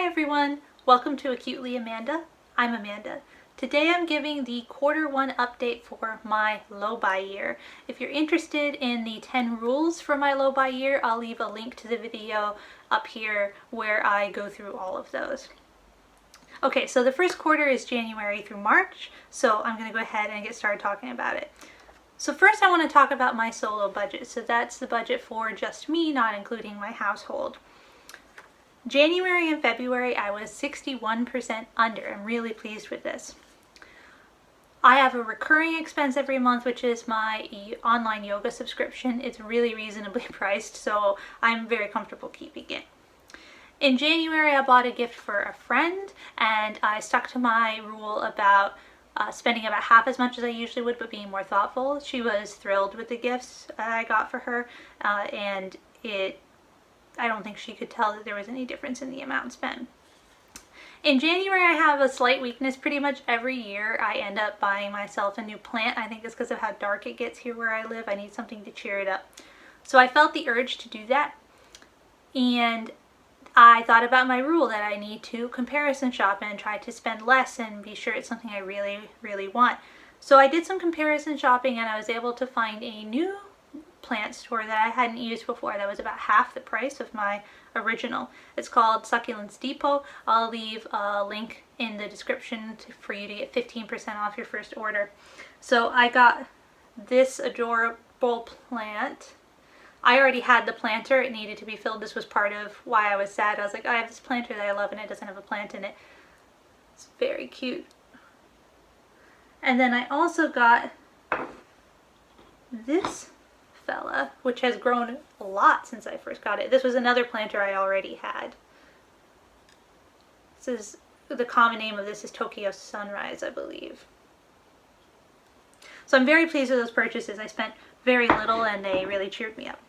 Hi everyone, welcome to Acutely Amanda. I'm Amanda. Today I'm giving the Q1 update for my low buy year. If you're interested in the 10 rules for my low buy year, I'll leave a link to the video up here where I go through all of those. Okay, so the first quarter is January through March, so I'm going to go ahead and get started talking about it. So first I want to talk about my solo budget. So that's the budget for just me, not including my household. January and February I was 61% under. I'm really pleased with this. I have a recurring expense every month, which is my online yoga subscription. It's really reasonably priced, so I'm very comfortable keeping it. In January I bought a gift for a friend, and I stuck to my rule about spending about half as much as I usually would, but being more thoughtful. She was thrilled with the gifts I got for her, and I don't think she could tell that there was any difference in the amount spent. In January I have a slight weakness. Pretty much every year I end up buying myself a new plant. I think it's because of how dark it gets here where I live. I need something to cheer it up. So I felt the urge to do that, and I thought about my rule that I need to comparison shop and try to spend less and be sure it's something I really, really want. So I did some comparison shopping, and I was able to find a new plant store that I hadn't used before that was about half the price of my original. It's called Succulents Depot. I'll leave a link in the description for you to get 15% off your first order. So I got this adorable plant. I already had the planter. It needed to be filled. This was part of why I was sad. I was like, I have this planter that I love and it doesn't have a plant in it. It's very cute. And then I also got this fella, which has grown a lot since I first got it. This was another planter I already had. This is, the common name of this is Tokyo Sunrise, I believe. So I'm very pleased with those purchases. I spent very little and they really cheered me up.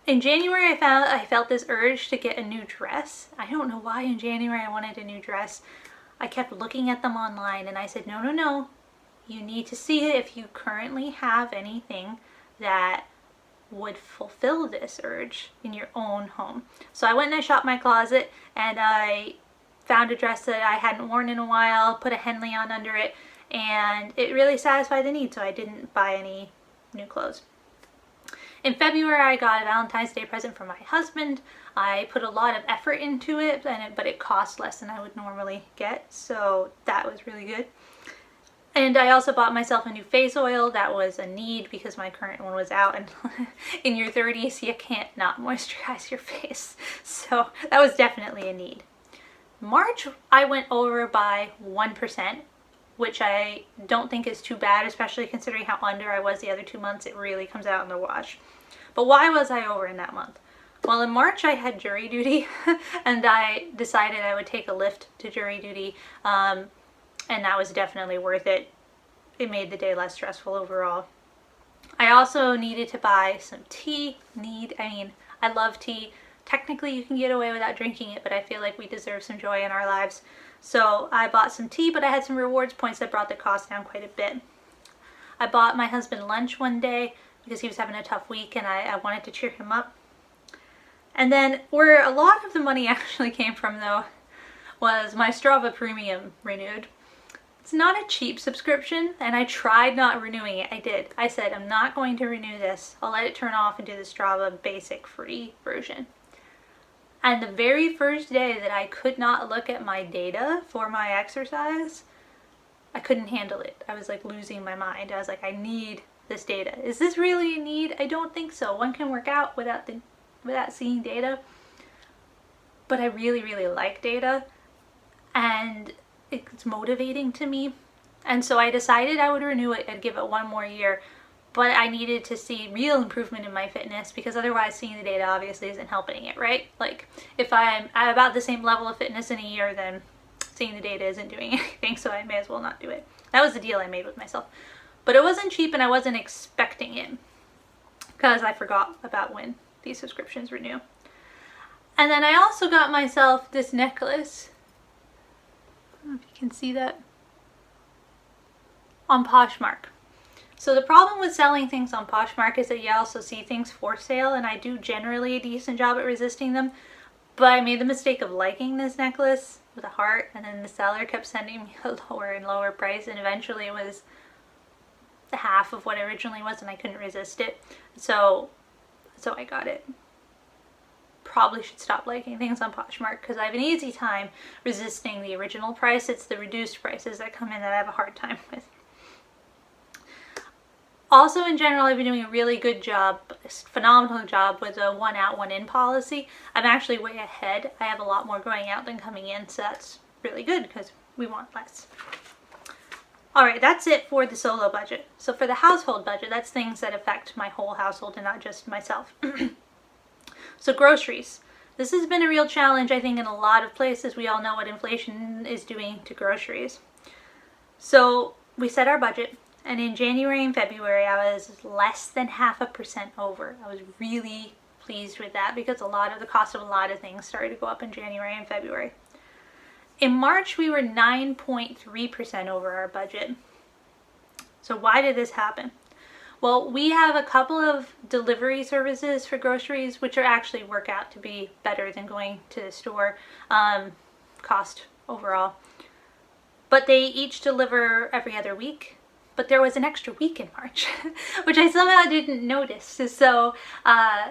In January I felt this urge to get a new dress. I don't know why in January I wanted a new dress. I kept looking at them online and I said, no. You need to see it if you currently have anything that would fulfill this urge in your own home. So I went and I shopped my closet and I found a dress that I hadn't worn in a while, put a Henley on under it, and it really satisfied the need, so I didn't buy any new clothes. In February I got a Valentine's Day present from my husband. I put a lot of effort into it, but it cost less than I would normally get, so that was really good. And I also bought myself a new face oil. That was a need because my current one was out, and in your 30s you can't not moisturize your face. So that was definitely a need. March I went over by 1%, which I don't think is too bad, especially considering how under I was the other 2 months. It really comes out in the wash. But why was I over in that month? Well, in March I had jury duty and I decided I would take a lift to jury duty. And that was definitely worth it. It made the day less stressful overall. I also needed to buy some tea. I love tea. Technically you can get away without drinking it, but I feel like we deserve some joy in our lives. So I bought some tea, but I had some rewards points that brought the cost down quite a bit. I bought my husband lunch one day because he was having a tough week and I wanted to cheer him up. And then where a lot of the money actually came from though was my Strava Premium renewed. It's not a cheap subscription, and I tried not renewing it. I did. I said, I'm not going to renew this. I'll let it turn off and do the Strava basic free version. And the very first day that I could not look at my data for my exercise, I couldn't handle it. I was like losing my mind. I was like, I need this data. Is this really a need? I don't think so. One can work out without seeing data. But I really, really like data, and it's motivating to me. And so I decided I would renew it and give it one more year, but I needed to see real improvement in my fitness, because otherwise seeing the data obviously isn't helping it, right? Like if I'm at about the same level of fitness in a year, then seeing the data isn't doing anything, so I may as well not do it. That was the deal I made with myself. But it wasn't cheap and I wasn't expecting it because I forgot about when these subscriptions renew. And then I also got myself this necklace. I don't know if you can see that, on Poshmark. So the problem with selling things on Poshmark is that you also see things for sale, and I do generally a decent job at resisting them, But I made the mistake of liking this necklace with a heart, and then the seller kept sending me a lower and lower price, and eventually it was the half of what it originally was, and I couldn't resist it. So I got it. Probably should stop liking things on Poshmark because I have an easy time resisting the original price. It's the reduced prices that come in that I have a hard time with. Also, in general, I've been doing a really good job, phenomenal job with a 1 out, 1 in policy. I'm actually way ahead. I have a lot more going out than coming in, so that's really good because we want less. Alright, that's it for the solo budget. So for the household budget, that's things that affect my whole household and not just myself. So groceries. This has been a real challenge, I think, in a lot of places. We all know what inflation is doing to groceries. So we set our budget. And in January and February, I was less than 0.5% over. I was really pleased with that because the cost of a lot of things started to go up in January and February. In March, we were 9.3% over our budget. So why did this happen? Well, we have a couple of delivery services for groceries, which actually work out to be better than going to the store, cost overall. But they each deliver every other week. But there was an extra week in March, which I somehow didn't notice. So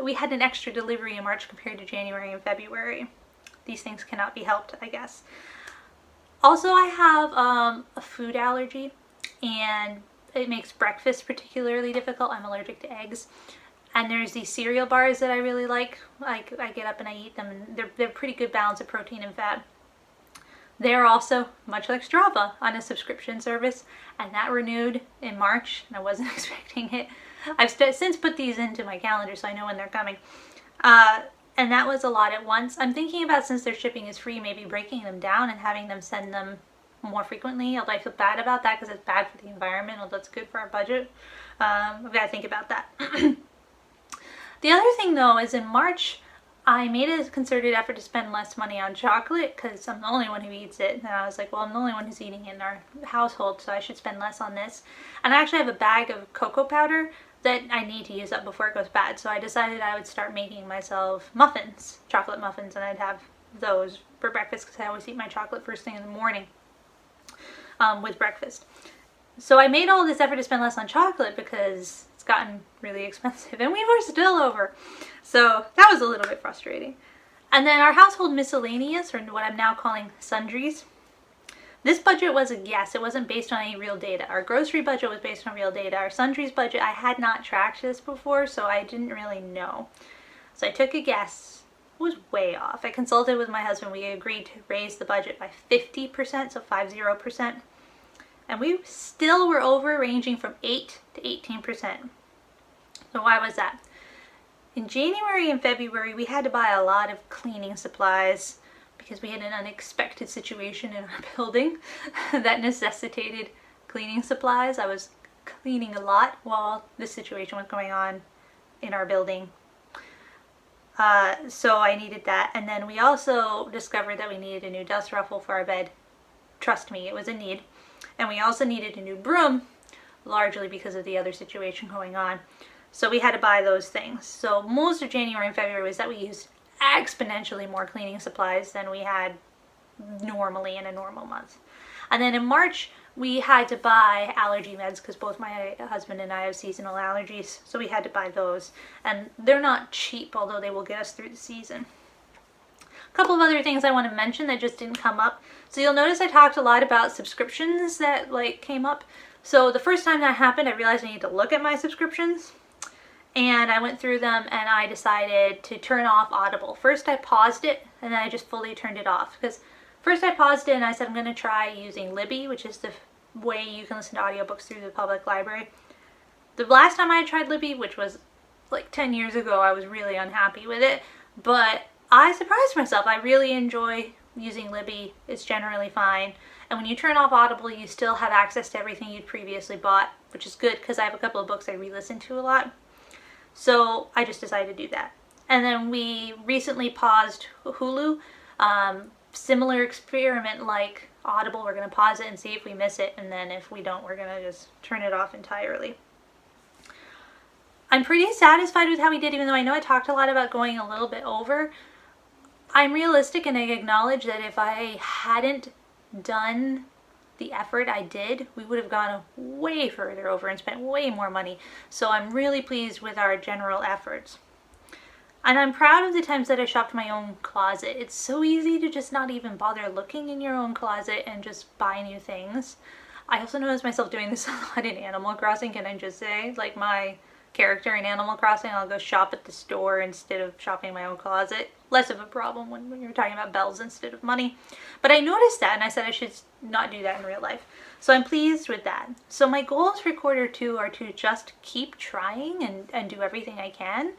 we had an extra delivery in March compared to January and February. These things cannot be helped, I guess. Also, I have a food allergy, and it makes breakfast particularly difficult. I'm allergic to eggs. And there's these cereal bars that I really like. I get up and I eat them, and they're pretty good balance of protein and fat. They're also, much like Strava, on a subscription service, and that renewed in March, and I wasn't expecting it. I've since put these into my calendar so I know when they're coming. And that was a lot at once. I'm thinking about, since their shipping is free, maybe breaking them down and having them send them more frequently. Although I feel bad about that because it's bad for the environment, although it's good for our budget. I've got to think about that. The other thing, though, is in March, I made a concerted effort to spend less money on chocolate because I'm the only one who eats it. And I was like, well, I'm the only one who's eating it in our household, so I should spend less on this. And I actually have a bag of cocoa powder that I need to use up before it goes bad. So I decided I would start making myself muffins, chocolate muffins, and I'd have those for breakfast because I always eat my chocolate first thing in the morning with breakfast. So I made all this effort to spend less on chocolate because it's gotten really expensive and we were still over. So that was a little bit frustrating. And then our household miscellaneous, or what I'm now calling sundries. This budget was a guess. It wasn't based on any real data. Our grocery budget was based on real data. Our sundries budget, I had not tracked this before, so I didn't really know. So I took a guess. It was way off. I consulted with my husband. We agreed to raise the budget by 50%, so 50%. And we still were over, ranging from 8 to 18%. So why was that? In January and February, we had to buy a lot of cleaning supplies because we had an unexpected situation in our building that necessitated cleaning supplies. I was cleaning a lot while this situation was going on in our building. So I needed that. And then we also discovered that we needed a new dust ruffle for our bed. Trust me, it was a need. And we also needed a new broom, largely because of the other situation going on. So we had to buy those things. So most of January and February was that we used exponentially more cleaning supplies than we had normally in a normal month. And then in March, we had to buy allergy meds because both my husband and I have seasonal allergies. So we had to buy those. And they're not cheap, although they will get us through the season. A couple of other things I want to mention that just didn't come up. So you'll notice I talked a lot about subscriptions that came up. So the first time that happened, I realized I need to look at my subscriptions. And I went through them and I decided to turn off Audible. First I paused it and then I just fully turned it off. Because first I paused it and I said I'm going to try using Libby, which is the way you can listen to audiobooks through the public library. The last time I tried Libby, which was like 10 years ago, I was really unhappy with it. But I surprised myself. I really enjoy using Libby. It's generally fine. And when you turn off Audible, you still have access to everything you'd previously bought, which is good because I have a couple of books I re-listen to a lot. So I just decided to do that. And then we recently paused Hulu. Similar experiment like Audible. We're going to pause it and see if we miss it. And then if we don't, we're going to just turn it off entirely. I'm pretty satisfied with how we did, even though I know I talked a lot about going a little bit over. I'm realistic and I acknowledge that if I hadn't done the effort I did, we would have gone way further over and spent way more money. So I'm really pleased with our general efforts. And I'm proud of the times that I shopped my own closet. It's so easy to just not even bother looking in your own closet and just buy new things. I also notice myself doing this a lot in Animal Crossing, can I just say? Like my character in Animal Crossing, I'll go shop at the store instead of shopping in my own closet. Less of a problem when you're talking about bells instead of money. But I noticed that and I said I should not do that in real life. So I'm pleased with that. So my goals for Q2 are to just keep trying and do everything I can.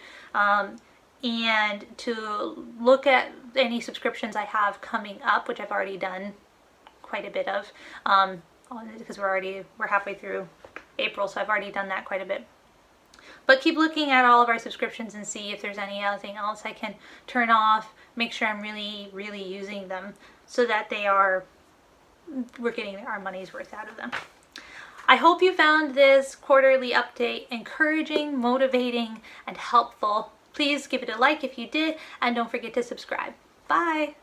And to look at any subscriptions I have coming up, which I've already done quite a bit of, because we're halfway through April, so I've already done that quite a bit. But keep looking at all of our subscriptions and see if there's anything else I can turn off, make sure I'm really, really using them so that we're getting our money's worth out of them. I hope you found this quarterly update encouraging, motivating, and helpful. Please give it a like if you did, and don't forget to subscribe. Bye!